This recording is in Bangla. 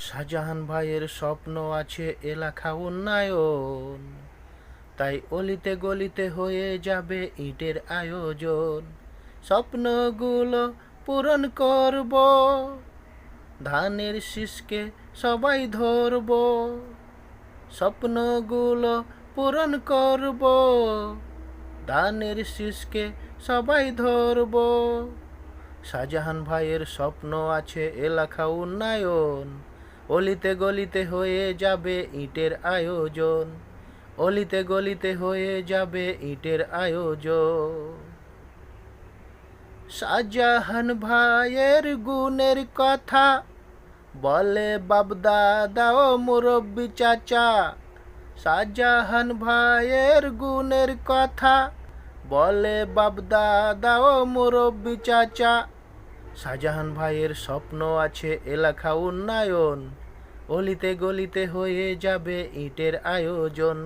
শাহজাহান ভাইয়ের স্বপ্ন আছে এলাকা উন্নয়ন, তাই অলিতে গলিতে হয়ে যাবে ইটের আয়োজন। স্বপ্নগুলো পূরণ করব, ধানের শীষকে সবাই ধরব। স্বপ্নগুলো পূরণ করব, ধানের শীষকে সবাই ধরব। শাহজাহান ভাইয়ের স্বপ্ন আছে এলাকা উন্নয়ন, অলিতে গলিতে হয়ে যাবে ইটের আয়োজন। অলিতে গলিতে হয়ে যাবে ইটের আয়োজন। শাহজাহান ভাইয়ের গুণের কথা বলে বাপদাদা ও মুরব্বি চাচা। শাহজাহান ভাইয়ের গুণের কথা বলে বাপদাদা ও মুরব্বি চাচা। শাহজাহান ভাইয়ের স্বপ্ন আছে এলাকা উন্নয়ন, অলিতে গলিতে হয়ে যাবে ইটের আয়োজন।